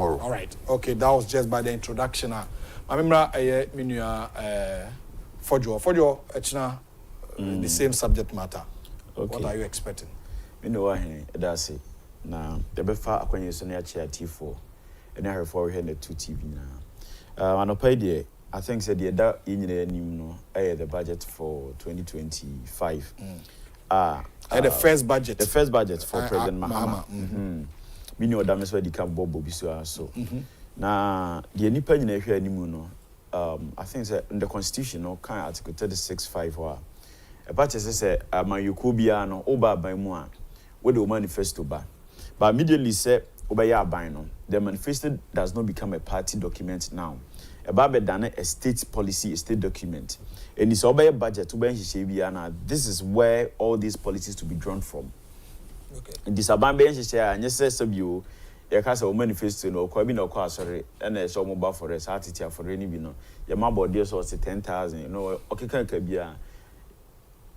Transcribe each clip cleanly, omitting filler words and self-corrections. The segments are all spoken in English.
tomorrow. All right. Okay, that was just by the introduction. I remember Fojo, the same subject matter. Okay. What are you expecting? That's it. Now, the befa akwenye so na ya T4. And I for here the 2 TV now. I think said the that the budget for 2025. The first budget. The first budget for President Mahama. Me know that is where the camp Bobo Bisua so. Now the nipa nyina hwe animu no I think say in the constitution no kan article 36(5) wa. A part say amayukobia no oba ban mu a we the manifesto ba. But immediately say obaya aban no. The manifesto does not become a party document now. About a state policy, a state document. And it's obey budget to be this is where all these policies to be drawn from. Okay. This about being share and yes, you cast a manifesto no quite no sorry and a show mobile for us attitude for any bino. Your mobile dear source 10,000, you know, okay, can be a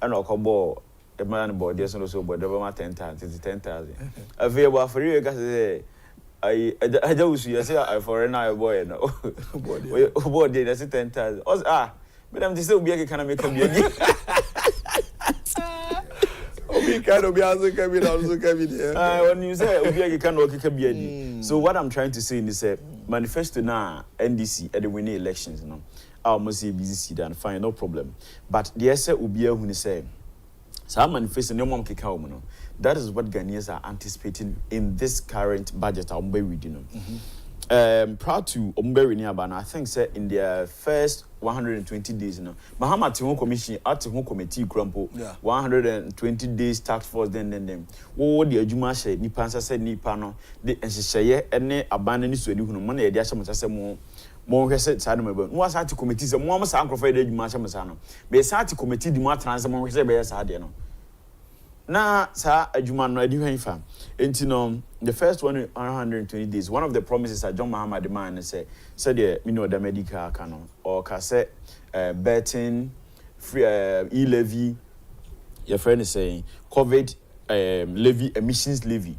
no the man board dear so but the 10,000. Available for you guys. I just say I for an boy no. Boy dey that's 10,000. But I'm just say obi can make am be. Obi can obi also can be there. When you say obi can work can be. So what I'm trying to say is manifesto na NDC at the winning elections no. I must say busy see that fine no problem. But the essay obi who say so manifesto no mom keka o no. That is what Ghanaians are anticipating in this current budget. I'm very reading. Proud to Umbe Niaban. I think say in their first 120 days, you know, Mahama Tihon Commission at Tihon Committee Grumpo, 120 days task force. Then. What the Ajumashe Nipansa said Nipano, the Enshaye, and abandoned to any money. The Ashamasa more said Sadam. Was at committees and one was uncle-faded Mashamasano. Be Sati committee the more transform Sadiano. Na sa adwuma no adi hwan fa enti the first 120 days one of the promises that John Mahama demand said the the medical canon or ka say betting free e-levy your friend is saying covid levy emissions levy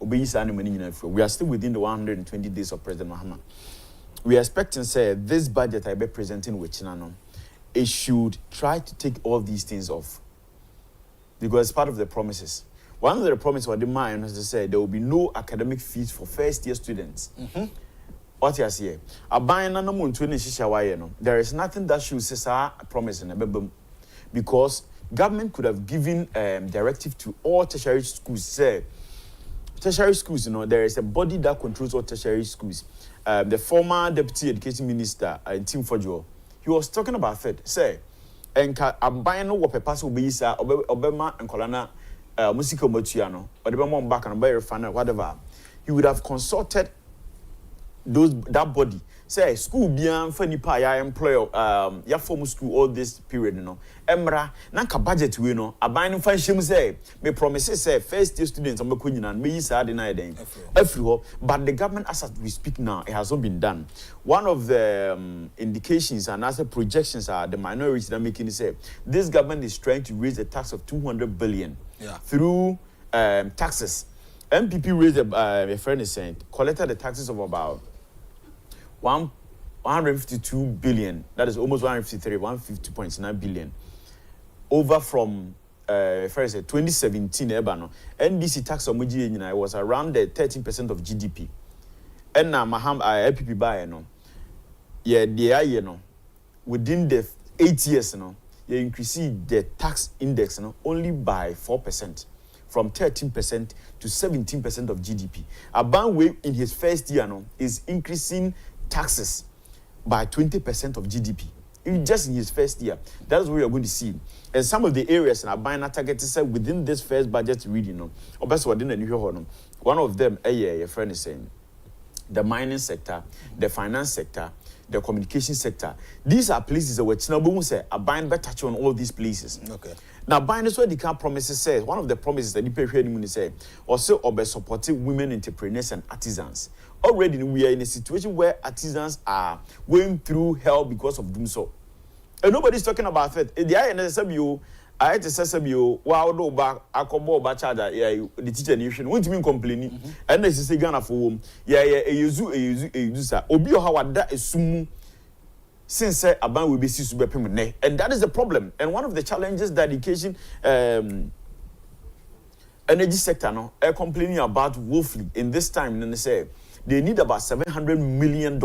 obeyi sa money nyina free. We are still within the 120 days of President Mahama. We are expecting say this budget I be presenting with Chinano it should try to take all these things off. Because it's part of the promises. One of the promises was the mind was to say there will be no academic fees for first year students. What you say? There is nothing that should say a promise in a because government could have given directive to all tertiary schools. Say tertiary schools, there is a body that controls all tertiary schools. The former deputy education minister, Tim Fojo, he was talking about it. Say. And I'm buying no what pass will be sa Obama and Colana musical motiano or the Bama back and buy fan whatever. He would have consulted that body. Say school beyond funny pie I employ ya form school all this period Emra nanka budget we no aban fan shim say me promises say first year students am ko nyina me yisa deny den every but the government as we speak now it has not been done. One of the indications and also projections are the minorities that making say this government is trying to raise a tax of 200 billion through taxes. MPP raised a friend is saying collected the taxes of about 152 billion, that is almost 150.9 billion. Over from first 2017 NDC tax on Muji was around the 13% of GDP. And now Maham LPP buy within the 8 years you increase the tax index only by 4%. From 13% to 17% of GDP. Aban in his first year is increasing taxes by 20% of GDP. Just in his first year. That's what we are going to see. And some of the areas in Abina target is within this first budget reading. One of them, a friend is saying, the mining sector, the finance sector, the communication sector. These are places that we're say Abina better touch on all these places. Okay. Now, buying this way, the camp promises says one of the promises that the people say also about supporting women entrepreneurs and artisans. Already, we are in a situation where artisans are going through hell because of doing so. And nobody's talking about it. The INSW I had to say some you wow do back akobo ba charge the teacher nation won't mean complaining and this is Ghana for home use sir obi o how that esum since aban we be see su bepem ne and that is the problem and one of the challenges that education energy sector no are complaining about woefully in this time and they say they need about $700 million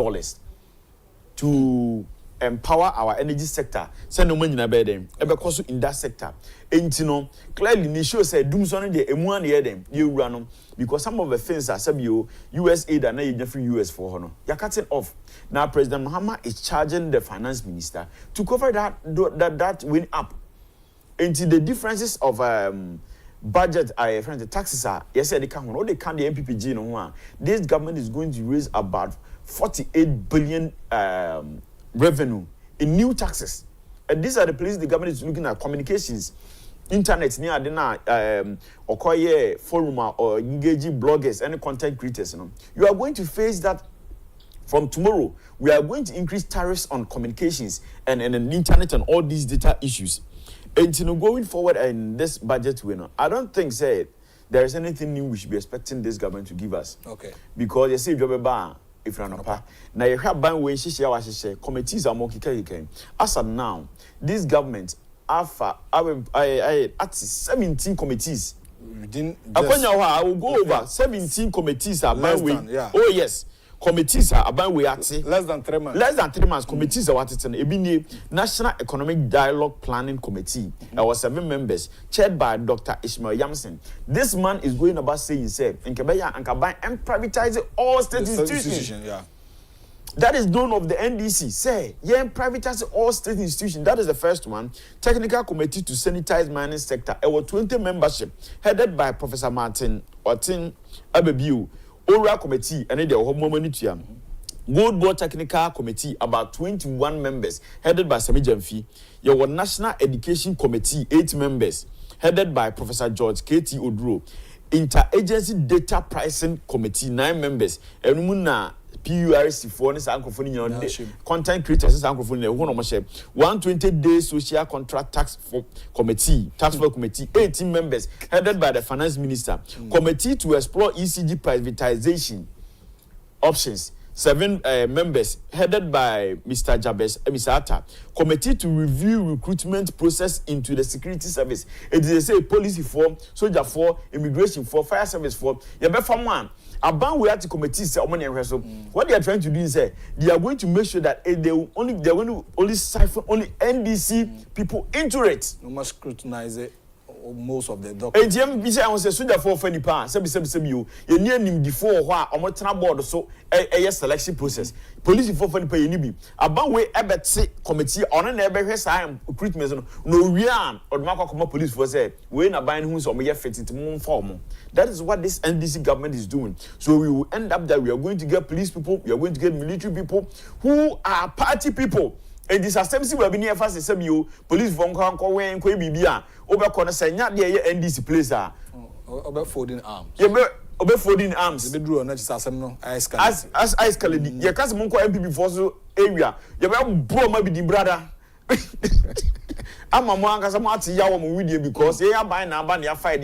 to empower our energy sector. Say no money na be dem. Ebe koso in that sector. Enti no clearly ni show say dum so no de emu an ye dem. Ye wura no because some of the things are said you US aid and na free US for hono. You are cutting off. Now President Mahama is charging the finance minister to cover that win up. Enti the differences of budget the taxes are yes they can all they can the MPPG no one. This government is going to raise about 48 billion revenue in new taxes, and these are the places the government is looking at: communications, internet, near or forum or engaging bloggers and content creators. You know, you are going to face that from tomorrow. We are going to increase tariffs on communications and internet and all these data issues. And you know, going forward in this budget winner, I don't think there is anything new we should be expecting this government to give us. Okay. Because you see, if you're not now you have ban when she committees are more kika. As of now, this government at 17 committees. I will go over 17 committees are ban. Oh yes. Committees are about we at less than 3 months. Less than 3 months. Committees are what it's an National Economic Dialogue Planning Committee. There were 7 members, chaired by Dr. Ishmael Yamson. This man is going about saying, "Say, in Kebeya and Kabai and privatizing all state institutions." Yeah. That is known of the NDC. Say, yeah, privatize all state institutions. That is the first one. Technical Committee to Sanitize Mining Sector. There were 20 membership, headed by Professor Martin Otin Abebiu. Oral Committee and the Homomonitium. Gold Board Technical Committee, about 21 members, headed by Sami Jamfi. Your National Education Committee, 8 members, headed by Professor George K.T. Oduro. Interagency Data Pricing Committee, 9 members. And Muna PURC for content creators, 120 days social contract tax for committee, tax for committee, 18 members, headed by the finance minister. Committee to explore ECG privatization options, 7 members, headed by Mr. Jabez Emisata. Committee to review recruitment process into the security service. It is a policy for, soldier for, immigration for, fire service for. One. About we have to committee what they are trying to do is they are going to make sure that they're going to only siphon only NDC people into it. You must scrutinize it. Most of the documents. And I was a soldier for funny part. You near him before what on board so a selection process. Police for funny pay nibi. About we ever say committee on an ever recruitment no real or Marco police for say we na buying who's on me fit into moon form. That is what this NDC government is doing. So we will end up that we are going to get police people, we are going to get military people who are party people. And this assembly will be near fast as you police from Kwanko and Quabia over corner saying not the NDC place are about folding arms. Over folding arms. The drew on as ice colored. Your cousin Monko MP before so area. You will blow my big brother. I'm a man because I'm at Yawam with you because they are buying a ban, they are fired.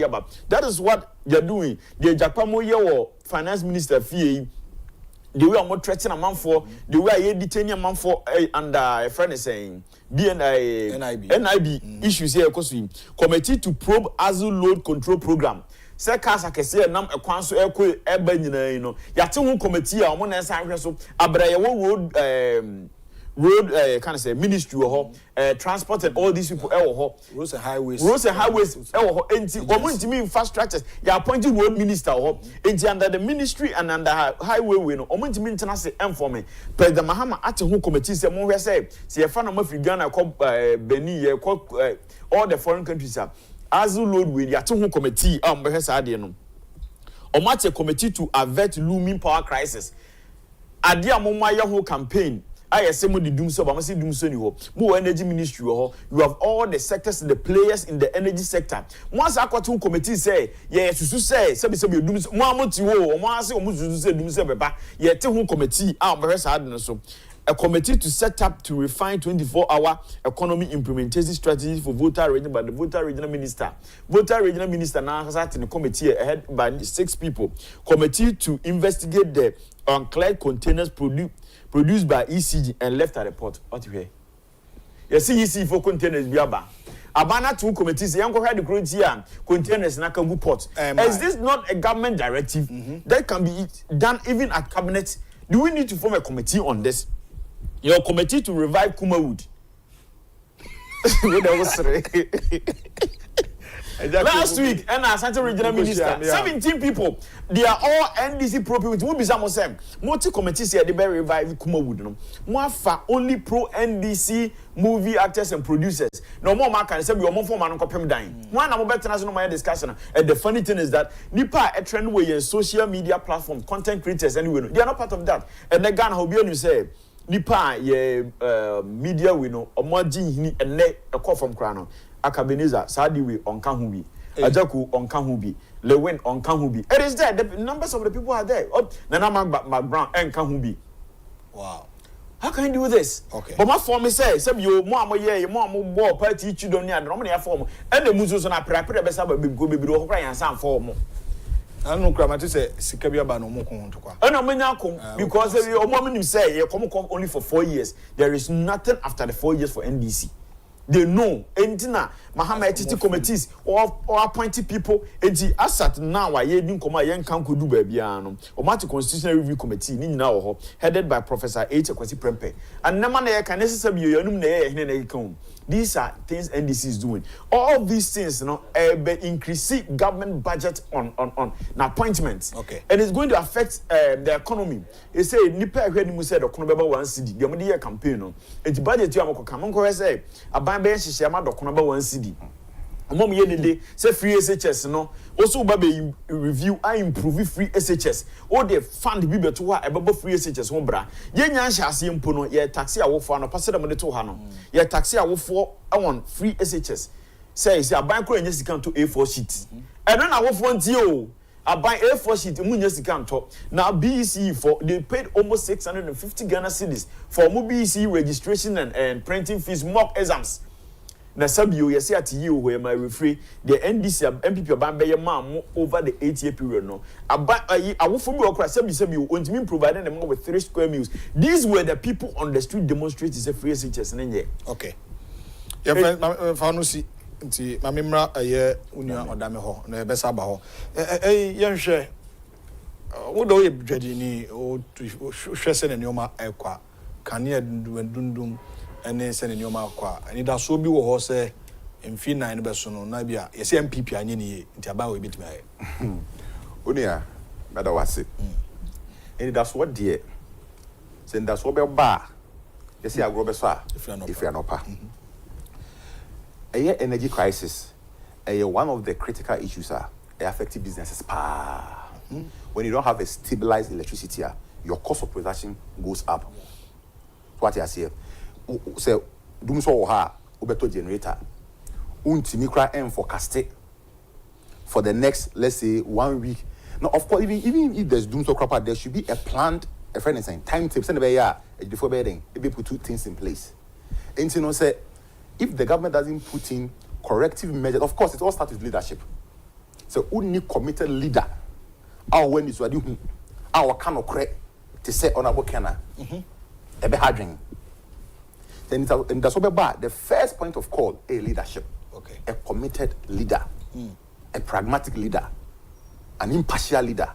That is what they are doing. The Agyapong finance minister fee. The way I'm not threatening a man for, the way I detain a man for, and a friend is saying, NIB issues here, committee to probe Azul load control program. Sir Casa can say a number of council airquay you know, Yatu committee, I'm one and so, road can I say ministry or transport and all these people roads and highways infrastructures you are appointed road minister or under the ministry and under highway we know for me President Mahama at who committee say more say you find a Ghana Benin all the foreign countries are Azul load with Yatu committee committee to avert looming power crisis Adia Mumaya campaign I say mo di doom so, but I say doom so ni ho. Mo energy ministry ho. You have all the sectors, the players in the energy sector. Once I got committee say, yeah, susu say doom so. Mo amoti wo, mo ase mo susu say doom so beba. Yeah, te hu committee. Be rest hard no so. a committee to set up to refine 24-hour economy implementation strategies for voter region by the voter regional minister. Voter regional minister now has sat in a committee headed by 6 people. Committee to investigate the uncleared containers produced by ECG and left at the port. What you hear? You see ECG for containers biaba. Abana 2 committees, young the current containers na Kagu port. Is this not a government directive that can be done even at cabinet? Do we need to form a committee on this? Your committee to revive Kumawood. Last week, and our Central Regional Minister, 17 people, they are all NDC pro people. Who be some of them? Multi committees here, they better revive Kumawood. No, one for only pro NDC movie actors and producers. No more man can say we are more for man on dying. One of better national my discussion. And the funny thing is that Nipa a trend way in social media platform, content creators anyway. They are not part of that. And the Ghana will be on you say. Nipa ye media we know omoji hini ene ekọ from krano Akabeniza Sadiwi on Kahubi Ajaku on Kahubi Lewin on Kahubi. It is there. The numbers of the people are there. Nana Brown and Kahubi. Wow. How can you do this? Okay. But my form say you more your mom more party you don't need normally form and the musos na prepare be say go be do okra yan san form. I don't know, say Sikabia no more contour. I know because your mom say you come only for 4 years. There is nothing after the 4 years for NDC. They know entina Muhammad committees or appointed people enti asat now I didn't come yen kan kodu ba bia no Omati Constitutional Review Committee ni nyina wo ho headed by Professor H. Kwasi Prempe and nama na can necessarily be yanum na hene na kan. These are things NDC is doing. All these things, you know, increase government budget on appointments. Okay. And it's going to affect the economy. They say nipa hwe ni mu say the economy ba 1 cedi. The money campaign no. And the budget you am ko say aban be hyehyɛ ma the economy ba 1 cedi. Omom ye dede say free SHS no also ba be review I improve free SHS all the fund bi beto ha ebebo free SHS ho bra ye nya nhase mpo no ye taxi awofo no passe dem de to ha no ye taxi awofo on free SHS say aban kro nya sika to A4 sheet eno na awofo ntie o aban A4 sheet mu nya sika nto na BEC for they paid almost 650 Ghana cedis for mo BEC registration and printing fees mock exams. Na sabio yesi ati yi where my referee the NDC MPP aban be mam over the 8-year period no aba awofo bi okra sabio ontimi providing them with 3 square meals. These were the people on the street demonstrating say free SHS nenye. Okay. Yeah, fa no si nti mamemra aye unua odame ho na e be saba ho yenhwe wo do ye dwadi ni o hwese ne nyoma ekwa kane dundum ene se ne nyoma akwa ani da so bi wo ho se mfi 9 be so no na bia ye se MPP anye ne nti aba we bitimi aye onia bada wase eni da so de se nda so be ba ye se agro be so a if you are not pa energy crisis one of the critical issues are affecting businesses pa when you don't have a stabilized electricity your cost of production goes up. What you say say dum so ha obeto generator untimi kra forecast for the next, let's say, 1 week. Now of course even if there's doom so crop there should be a planned timetable send before bedding maybe put 2 things in place. And you know say if the government doesn't put in corrective measures, of course it all starts with leadership. So only committed leader our when is what our kind of correct to say on our kana a be harding. Then that's what the first point of call a leadership. Okay. A committed leader, a pragmatic leader, an impartial leader.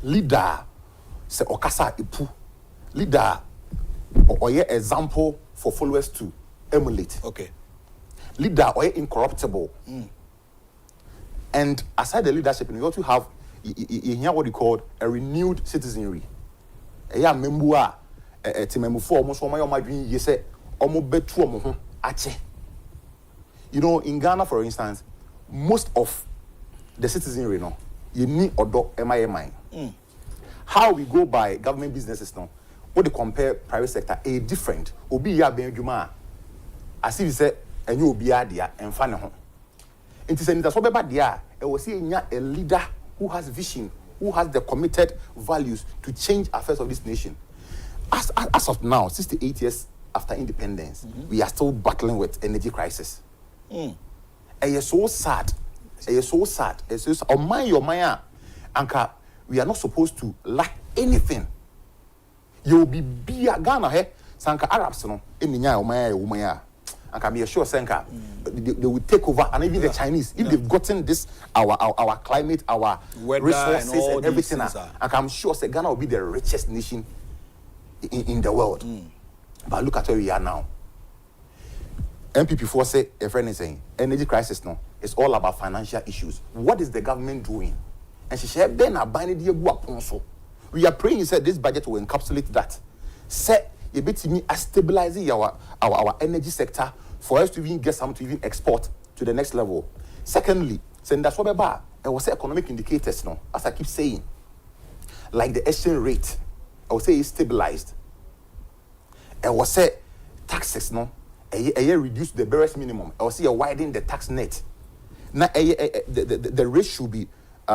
Leader say okasa ipu. Leader or example for followers to emulate. Okay. Leader or incorruptible. And aside the leadership, you also have here what you call a renewed citizenry. A member timemu for almost one of my dream you say almost betu omo ache. You know, in Ghana, for instance, most of the citizenry no you need odo MI. How we go by government businesses now, what they compare private sector a different obi ya benjuma as if you say and you be there and fan ho. It is that's what bad there. It was a leader who has vision, who has the committed values to change affairs of this nation. as of now, 68 years after independence, we are still battling with energy crisis. And you're so sad. And you're so sad. It's just, oh my, Anka, we are not supposed to lack anything. You will be Ghana here. Sanka Arabs, no, in the Umaya. And can be assured, Sanka, they will take over, and even the Chinese, if they've gotten this, our climate, our weather resources, and everything, and I'm sure say Ghana will be the richest nation in the world. But look at where we are now. MPP4 say, a friend is saying, energy crisis, no, it's all about financial issues. What is the government doing? And she said, Ben, we are praying, he said, this budget will encapsulate that. Say, a bit to me, stabilizing our energy sector for us to even get some to even export to the next level. Secondly, saying that's what about I will say economic indicators, no, as I keep saying, like the exchange rate, I will say it's stabilized. I will say taxes, no, a year reduce the barest minimum. I will say widen the tax net. Now, the rate should be